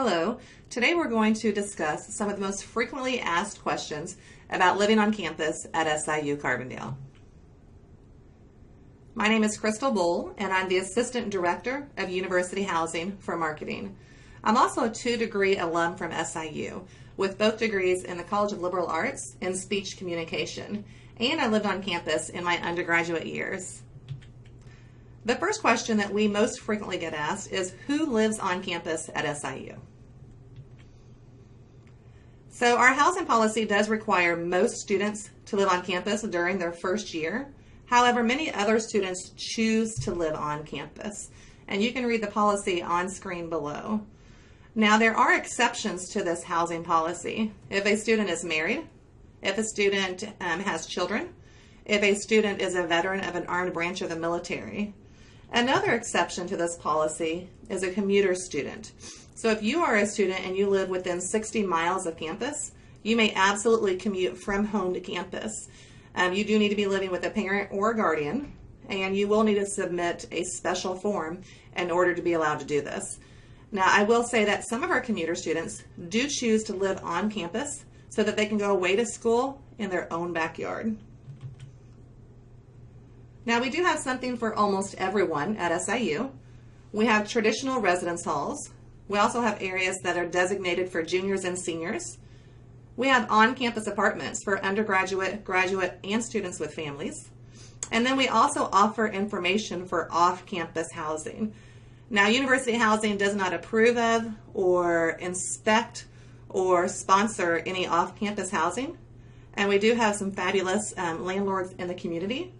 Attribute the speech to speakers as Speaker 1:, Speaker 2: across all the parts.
Speaker 1: Hello. Today we're going to discuss some of the most frequently asked questions about living on campus at SIU Carbondale. My name is Crystal Bull, and I'm the Assistant Director of University Housing for Marketing. I'm also a 2-degree alum from SIU, with both degrees in the College of Liberal Arts in Speech Communication, and I lived on campus in my undergraduate years. The first question that we most frequently get asked is, who lives on campus at SIU? So our housing policy does require most students to live on campus during their first year. However, many other students choose to live on campus, and you can read the policy on screen below. Now, there are exceptions to this housing policy. If a student is married, if a student has children, if a student is a veteran of an armed branch of the military. Another exception to this policy is a commuter student. So if you are a student and you live within 60 miles of campus, you may absolutely commute from home to campus. You do need to be living with a parent or a guardian, and you will need to submit a special form in order to be allowed to do this. Now, I will say that some of our commuter students do choose to live on campus so that they can go away to school in their own backyard. Now, we do have something for almost everyone at SIU. We have traditional residence halls. We also have areas that are designated for juniors and seniors. We have on-campus apartments for undergraduate, graduate, and students with families. And then we also offer information for off-campus housing. Now, University Housing does not approve of or inspect or sponsor any off-campus housing. And we do have some fabulous landlords in the community.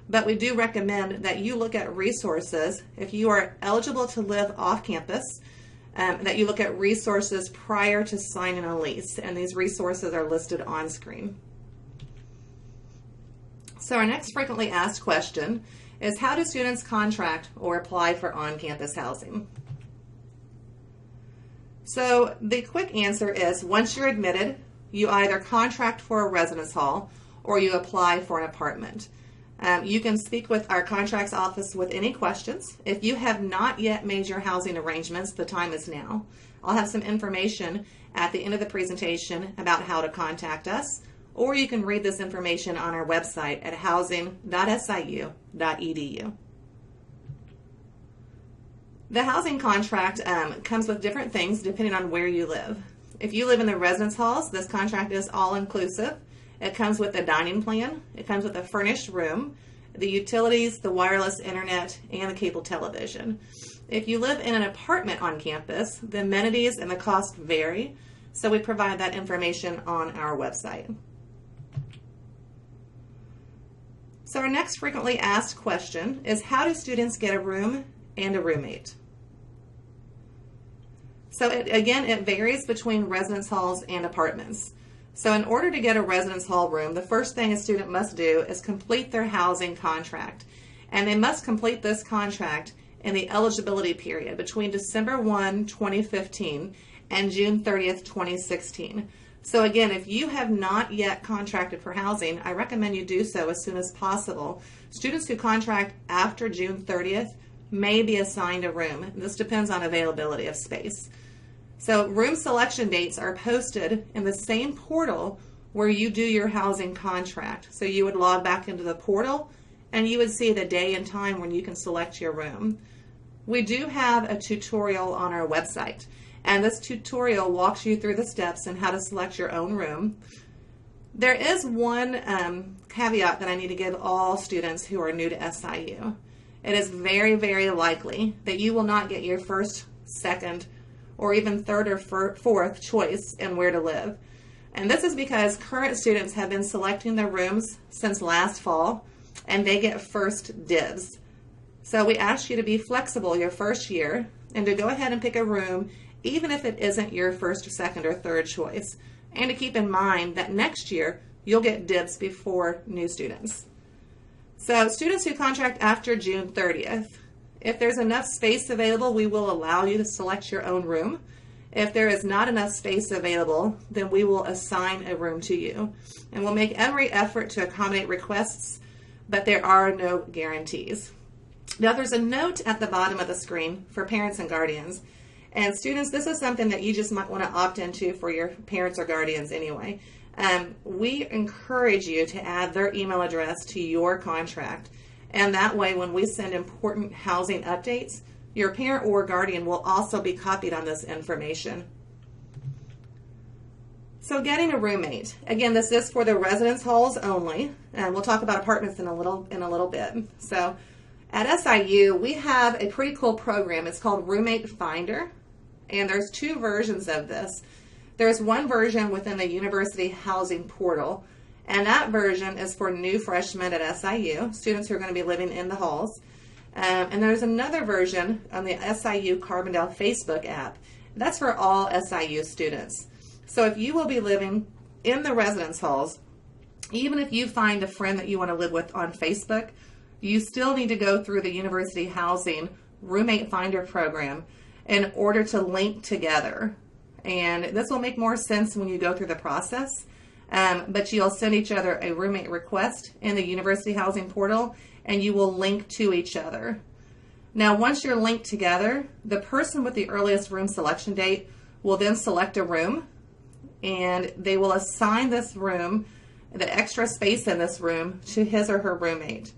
Speaker 1: But we do recommend that you look at resources if you are eligible to live off campus, that you look at resources prior to signing a lease, and these resources are listed on screen. So our next frequently asked question is, how do students contract or apply for on-campus housing? So the quick answer is, once you're admitted, you either contract for a residence hall or you apply for an apartment. You can speak with our contracts office with any questions. If you have not yet made your housing arrangements, the time is now. I'll have some information at the end of the presentation about how to contact us, or you can read this information on our website at housing.siu.edu. The housing contract comes with different things depending on where you live. If you live in the residence halls, this contract is all-inclusive. It comes with a dining plan, it comes with a furnished room, the utilities, the wireless internet, and the cable television. If you live in an apartment on campus, the amenities and the cost vary, so we provide that information on our website. So our next frequently asked question is, how do students get a room and a roommate? So it varies between residence halls and apartments. So in order to get a residence hall room, the first thing a student must do is complete their housing contract. And they must complete this contract in the eligibility period between December 1, 2015 and June 30th, 2016. So again, if you have not yet contracted for housing, I recommend you do so as soon as possible. Students who contract after June 30th may be assigned a room. This depends on availability of space. So room selection dates are posted in the same portal where you do your housing contract. So you would log back into the portal and you would see the day and time when you can select your room. We do have a tutorial on our website, and this tutorial walks you through the steps and how to select your own room. There is one caveat that I need to give all students who are new to SIU. It is very, very likely that you will not get your first, second, or even third or fourth choice in where to live. And this is because current students have been selecting their rooms since last fall, and they get first dibs. So we ask you to be flexible your first year and to go ahead and pick a room even if it isn't your first, second, or third choice. And to keep in mind that next year you'll get dibs before new students. So students who contract after June 30th, if there's enough space available, we will allow you to select your own room. If there is not enough space available, then we will assign a room to you. And we'll make every effort to accommodate requests, but there are no guarantees. Now, there's a note at the bottom of the screen for parents and guardians, And students, this is something that you just might want to opt into for your parents or guardians anyway. We encourage you to add their email address to your contract. And that way, when we send important housing updates, your parent or guardian will also be copied on this information. So getting a roommate. Again, this is for the residence halls only, and we'll talk about apartments in a little bit. So at SIU, we have a pretty cool program. It's called Roommate Finder, and there's two versions of this. There's one version within the University Housing Portal, and that version is for new freshmen at SIU, students who are going to be living in the halls. And there's another version on the SIU Carbondale Facebook app. That's for all SIU students. So if you will be living in the residence halls, even if you find a friend that you want to live with on Facebook, you still need to go through the University Housing Roommate Finder program in order to link together. And this will make more sense when you go through the process. But you'll send each other a roommate request in the University Housing Portal, and you will link to each other. Now, once you're linked together, the person with the earliest room selection date will then select a room, and they will assign this room, the extra space in this room, to his or her roommate.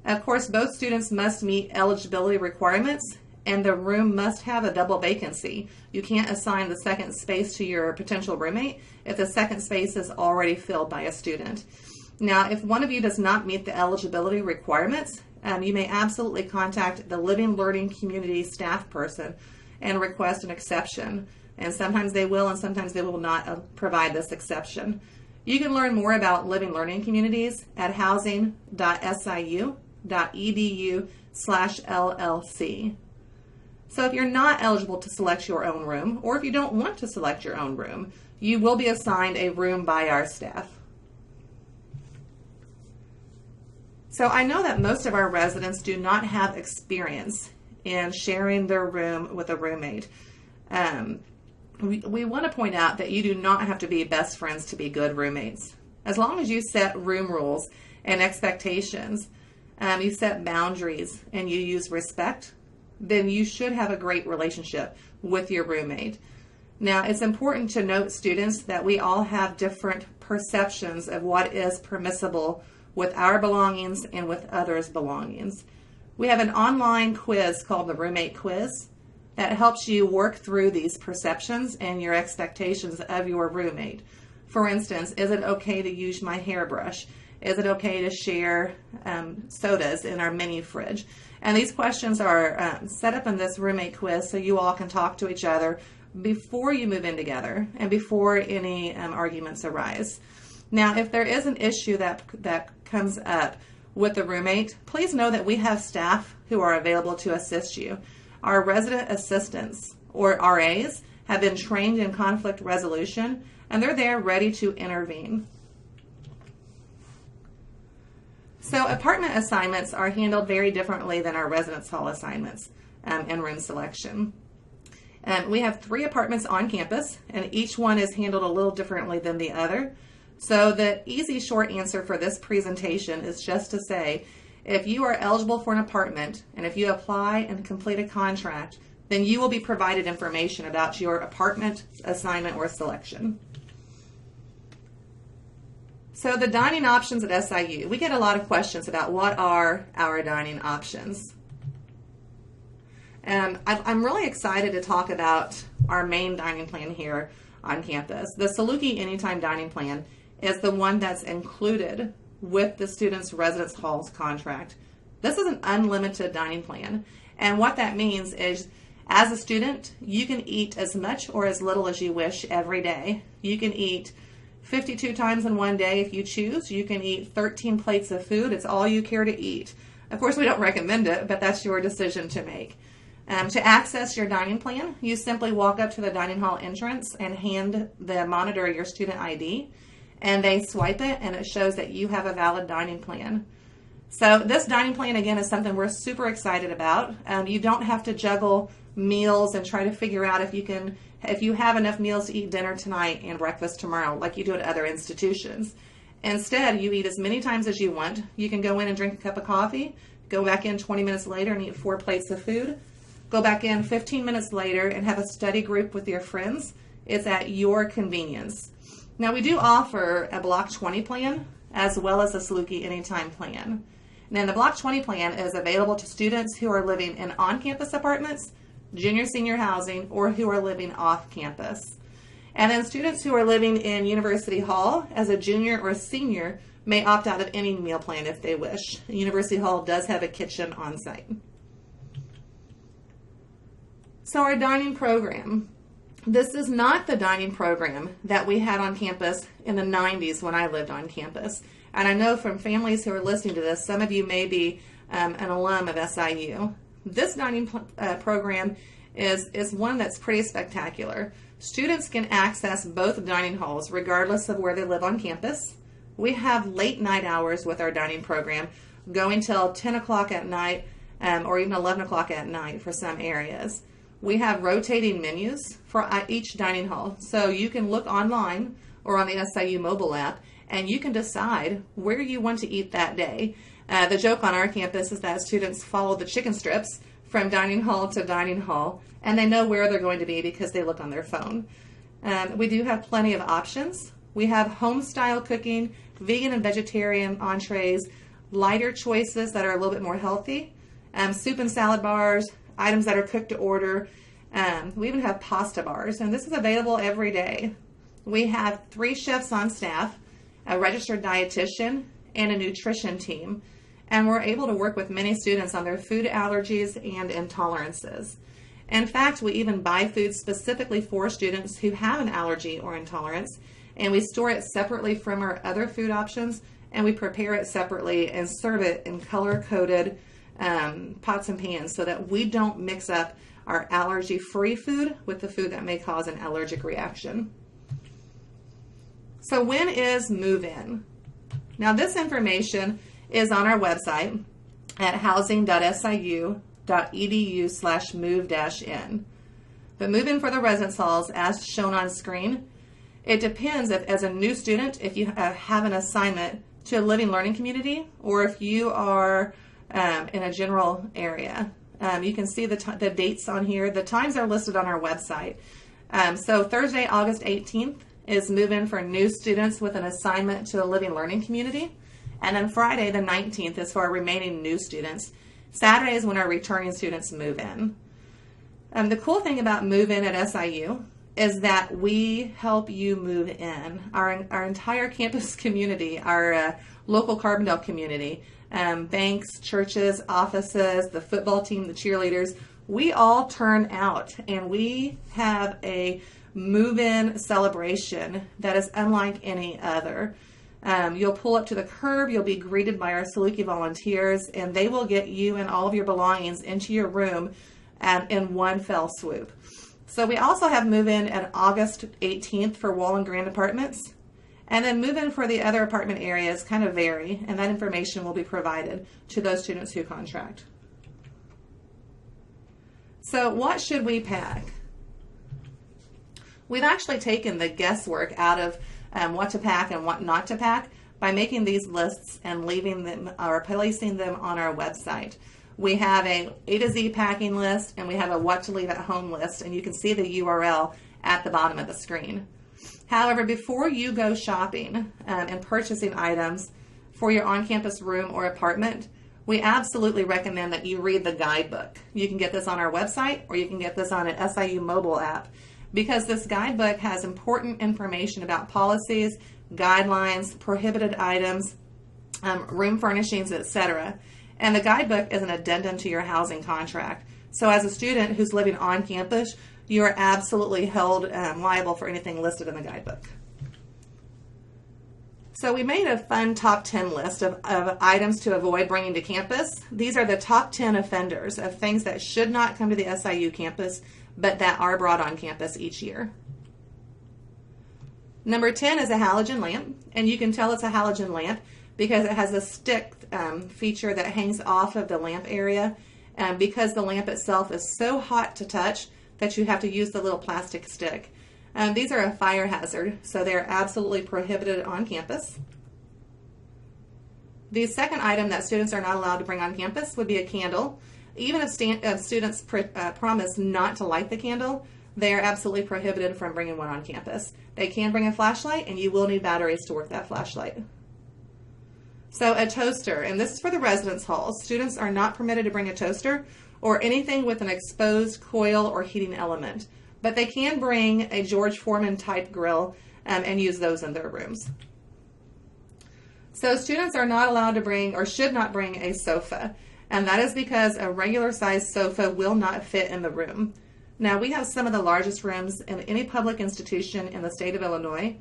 Speaker 1: Of course, both students must meet eligibility requirements, and the room must have a double vacancy. You can't assign the second space to your potential roommate if the second space is already filled by a student. Now, if one of you does not meet the eligibility requirements, you may absolutely contact the Living Learning Community staff person and request an exception. And sometimes they will, and sometimes they will not provide this exception. You can learn more about Living Learning Communities at housing.siu.edu/LLC. So if you're not eligible to select your own room, or if you don't want to select your own room, you will be assigned a room by our staff. So I know that most of our residents do not have experience in sharing their room with a roommate. We want to point out that you do not have to be best friends to be good roommates. As long as you set room rules and expectations, you set boundaries, and you use respect, then you should have a great relationship with your roommate. Now, it's important to note, students, that we all have different perceptions of what is permissible with our belongings and with others' belongings. We have an online quiz called the Roommate Quiz that helps you work through these perceptions and your expectations of your roommate. For instance, is it okay to use my hairbrush? Is it okay to share sodas in our mini fridge? And these questions are set up in this roommate quiz so you all can talk to each other before you move in together and before any arguments arise. Now, if there is an issue that comes up with the roommate, please know that we have staff who are available to assist you. Our resident assistants, or RAs, have been trained in conflict resolution, and they're there ready to intervene. So apartment assignments are handled very differently than our residence hall assignments and room selection. We have 3 apartments on campus, and each one is handled a little differently than the other. So the easy short answer for this presentation is just to say, if you are eligible for an apartment, and if you apply and complete a contract, then you will be provided information about your apartment assignment or selection. So the dining options at SIU. We get a lot of questions about what are our dining options. I'm really excited to talk about our main dining plan here on campus. The Saluki Anytime Dining Plan is the one that's included with the student's residence halls contract. This is an unlimited dining plan. And what that means is, as a student, you can eat as much or as little as you wish every day. You can eat 52 times in one day if you choose. You can eat 13 plates of food. It's all you care to eat. Of course, we don't recommend it, but that's your decision to make. To access your dining plan, you simply walk up to the dining hall entrance and hand the monitor your student ID, and they swipe it, and it shows that you have a valid dining plan. So this dining plan, again, is something we're super excited about. You don't have to juggle meals and try to figure out if you have enough meals to eat dinner tonight and breakfast tomorrow like you do at other institutions. Instead, you eat as many times as you want. You can go in and drink a cup of coffee, go back in 20 minutes later and eat 4 plates of food. go back in 15 minutes later and have a study group with your friends. It's at your convenience. Now, we do offer a Block 20 plan as well as a Saluki Anytime plan. And then the Block 20 plan is available to students who are living in on-campus apartments, junior senior housing, or who are living off campus. And then students who are living in University Hall as a junior or senior may opt out of any meal plan if they wish. University Hall does have a kitchen on site. So our dining program. This is not the dining program that we had on campus in the 90s when I lived on campus. And I know from families who are listening to this, some of you may be an alum of SIU. This dining program is one that's pretty spectacular. Students can access both dining halls regardless of where they live on campus. We have late night hours with our dining program going till 10 o'clock at night or even 11 o'clock at night for some areas. We have rotating menus for each dining hall, so you can look online or on the SIU mobile app and you can decide where you want to eat that day. The joke on our campus is that students follow the chicken strips from dining hall to dining hall, and they know where they're going to be because they look on their phone. We do have plenty of options. We have home-style cooking, vegan and vegetarian entrees, lighter choices that are a little bit more healthy, soup and salad bars, items that are cooked to order. We even have pasta bars, and this is available every day. We have 3 chefs on staff, a registered dietitian, and a nutrition team, and we're able to work with many students on their food allergies and intolerances. In fact, we even buy food specifically for students who have an allergy or intolerance, and we store it separately from our other food options, and we prepare it separately and serve it in color-coded pots and pans so that we don't mix up our allergy-free food with the food that may cause an allergic reaction. So when is move-in? Now, this information is on our website at housing.siu.edu/move-in. But move-in for the residence halls, as shown on screen, it depends if, as a new student, if you have an assignment to a living learning community or if you are in a general area. You can see the dates on here. The times are listed on our website. So Thursday, August 18th is move-in for new students with an assignment to a living learning community. And then Friday, the 19th, is for our remaining new students. Saturday is when our returning students move in. The cool thing about move-in at SIU is that we help you move in. Our entire campus community, our local Carbondale community, banks, churches, offices, the football team, the cheerleaders, we all turn out and we have a move-in celebration that is unlike any other. You'll pull up to the curb, you'll be greeted by our Saluki volunteers, and they will get you and all of your belongings into your room in one fell swoop. So we also have move-in at August 18th for Wallen Grand Apartments. And then move-in for the other apartment areas kind of vary, and that information will be provided to those students who contract. So what should we pack? We've actually taken the guesswork out of what to pack and what not to pack by making these lists and leaving them or placing them on our website. We have a A to Z packing list, and we have a what to leave at home list, and you can see the URL at the bottom of the screen. However, before you go shopping and purchasing items for your on-campus room or apartment, we absolutely recommend that you read the guidebook. You can get this on our website or you can get this on an SIU mobile app, because this guidebook has important information about policies, guidelines, prohibited items, room furnishings, etc. And the guidebook is an addendum to your housing contract. So as a student who's living on campus, you are absolutely held liable for anything listed in the guidebook. So we made a fun top 10 list of items to avoid bringing to campus. These are the top 10 offenders of things that should not come to the SIU campus, but that are brought on campus each year. Number 10 is a halogen lamp, and you can tell it's a halogen lamp because it has a stick feature that hangs off of the lamp area, because the lamp itself is so hot to touch that you have to use the little plastic stick. These are a fire hazard, so they're absolutely prohibited on campus. The second item that students are not allowed to bring on campus would be a candle. Even if students promise not to light the candle, they are absolutely prohibited from bringing one on campus. They can bring a flashlight, and you will need batteries to work that flashlight. So a toaster, and this is for the residence halls. Students are not permitted to bring a toaster or anything with an exposed coil or heating element, but they can bring a George Foreman type grill and use those in their rooms. So students are not allowed to bring, or should not bring, a sofa, and that is because a regular size sofa will not fit in the room. Now, we have some of the largest rooms in any public institution in the state of Illinois,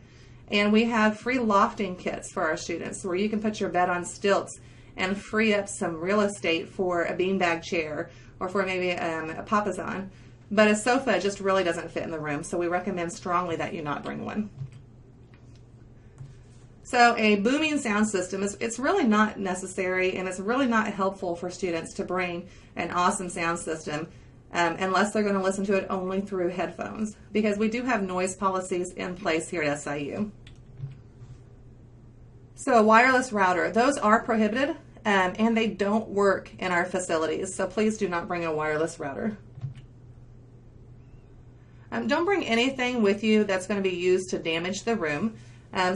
Speaker 1: and we have free lofting kits for our students where you can put your bed on stilts and free up some real estate for a beanbag chair or for maybe a papasan. But a sofa just really doesn't fit in the room, so we recommend strongly that you not bring one. So a booming sound system, it's really not necessary, and it's really not helpful for students to bring an awesome sound system unless they're going to listen to it only through headphones, because we do have noise policies in place here at SIU. So a wireless router, those are prohibited, and they don't work in our facilities, so please do not bring a wireless router. Don't bring anything with you that's going to be used to damage the room.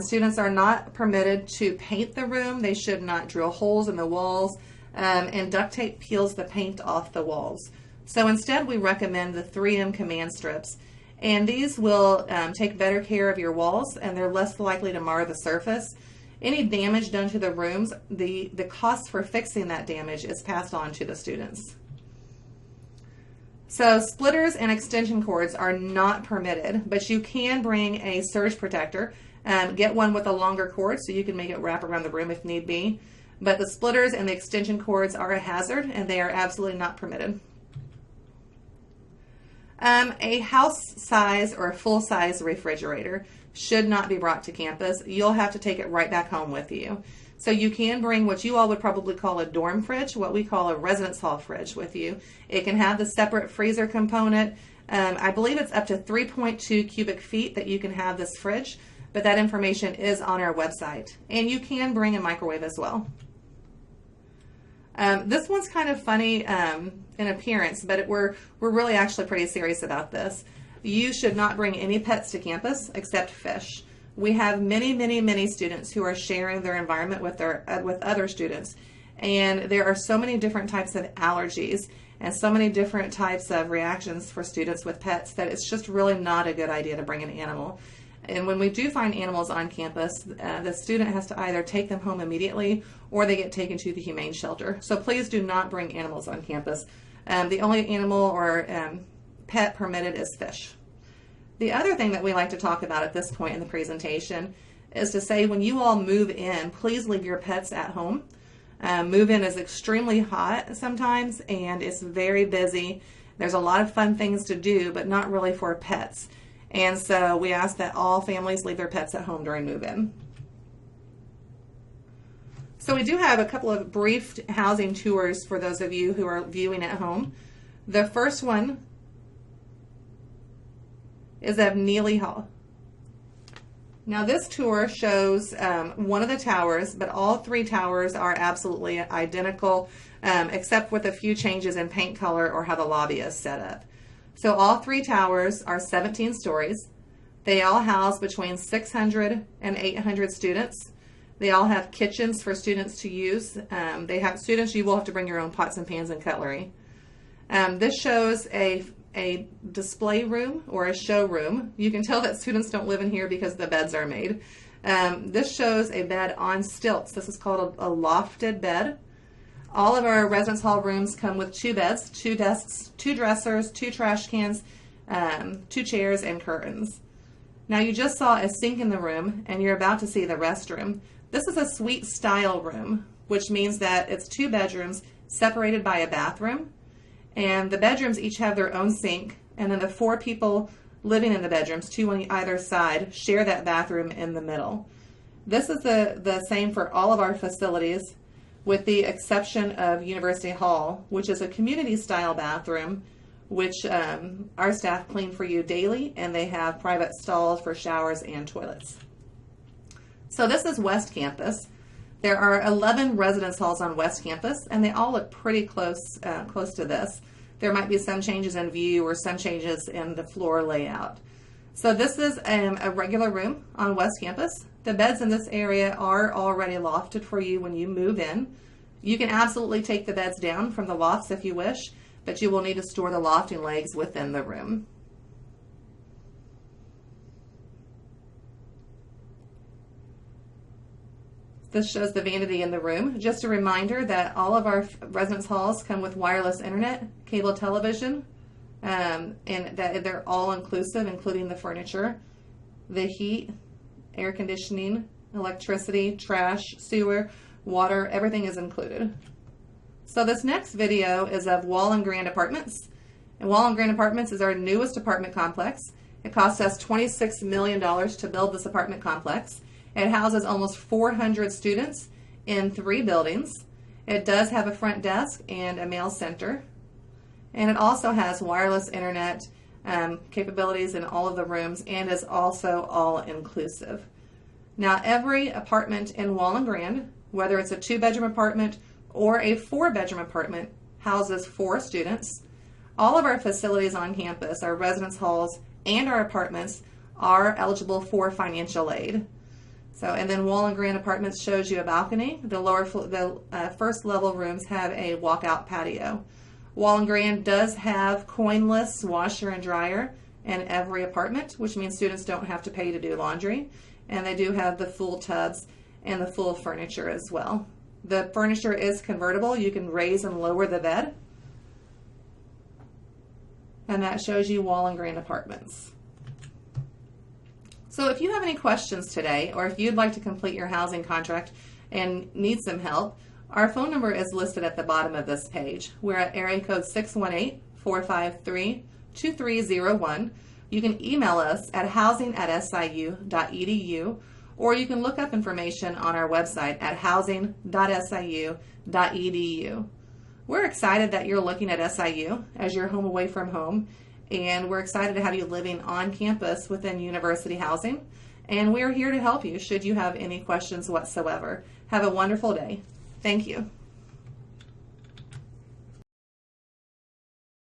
Speaker 1: Students are not permitted to paint the room. They should not drill holes in the walls, and duct tape peels the paint off the walls. So instead, we recommend the 3M command strips, and these will take better care of your walls, and they're less likely to mar the surface. Any damage done to the rooms, the cost for fixing that damage is passed on to the students. So splitters and extension cords are not permitted, but you can bring a surge protector. Get one with a longer cord so you can make it wrap around the room if need be. But the splitters and the extension cords are a hazard, and they are absolutely not permitted. A house size or a full size refrigerator should not be brought to campus. You'll have to take it right back home with you. So you can bring what you all would probably call a dorm fridge, what we call a residence hall fridge, with you. It can have the separate freezer component. I believe it's up to 3.2 cubic feet that you can have this fridge, but that information is on our website. And you can bring a microwave as well. This one's kind of funny in appearance, but we're really actually pretty serious about this. You should not bring any pets to campus except fish. We have many students who are sharing their environment with other students, and there are so many different types of allergies and so many different types of reactions for students with pets that it's just really not a good idea to bring an animal. And when we do find animals on campus, the student has to either take them home immediately or they get taken to the humane shelter. So please do not bring animals on campus. The only animal or pet permitted is fish. The other thing that we like to talk about at this point in the presentation is to say when you all move in, please leave your pets at home. Move-in is extremely hot sometimes, and it's very busy. There's a lot of fun things to do, but not really for pets. And so we ask that all families leave their pets at home during move-in. So we do have a couple of brief housing tours for those of you who are viewing at home. The first one is of Neely Hall. Now this tour shows one of the towers, but all three towers are absolutely identical, except with a few changes in paint color or how the lobby is set up. So all three towers are 17 stories. They all house between 600 and 800 students. They all have kitchens for students to use. They have students, you will have to bring your own pots and pans and cutlery. This shows a display room or a showroom. You can tell that students don't live in here because the beds are made. This shows a bed on stilts. This is called a lofted bed. All of our residence hall rooms come with 2 beds, 2 desks, 2 dressers, 2 trash cans, 2 chairs, and curtains. Now you just saw a sink in the room, and you're about to see the restroom. This is a suite style room, which means that it's 2 bedrooms separated by a bathroom. And the bedrooms each have their own sink, and then the 4 people living in the bedrooms, 2 on either side, share that bathroom in the middle. This is the same for all of our facilities, with the exception of University Hall, which is a community-style bathroom, which our staff clean for you daily, and they have private stalls for showers and toilets. So this is West Campus. There are 11 residence halls on West Campus, and they all look pretty close to this. There might be some changes in view or some changes in the floor layout. So this is a regular room on West Campus. The beds in this area are already lofted for you when you move in. You can absolutely take the beds down from the lofts if you wish, but you will need to store the lofting legs within the room. This shows the vanity in the room. Just a reminder that all of our residence halls come with wireless internet, cable television, and that they're all inclusive, including the furniture, the heat, air conditioning, electricity, trash, sewer, water, everything is included. So this next video is of Wall & Grand Apartments. And Wall & Grand Apartments is our newest apartment complex. It cost us $26 million to build this apartment complex. It houses almost 400 students in 3 buildings. It does have a front desk and a mail center. And it also has wireless internet capabilities in all of the rooms and is also all inclusive. Now every apartment in Wall & Grand, whether it's a 2-bedroom apartment or a 4-bedroom apartment, houses 4 students. All of our facilities on campus, our residence halls and our apartments, are eligible for financial aid. So, and then Wall & Grand Apartments shows you a balcony. The first level rooms have a walkout patio. Wall & Grand does have coinless washer and dryer in every apartment, which means students don't have to pay to do laundry. And they do have the full tubs and the full furniture as well. The furniture is convertible. You can raise and lower the bed. And that shows you Wall & Grand Apartments. So if you have any questions today, or if you'd like to complete your housing contract and need some help, our phone number is listed at the bottom of this page. We're at area code 618-453-2301. You can email us at housing@siu.edu, or you can look up information on our website at housing.siu.edu. We're excited that you're looking at SIU as your home away from home, and we're excited to have you living on campus within university housing. And we're here to help you should you have any questions whatsoever. Have a wonderful day. Thank you.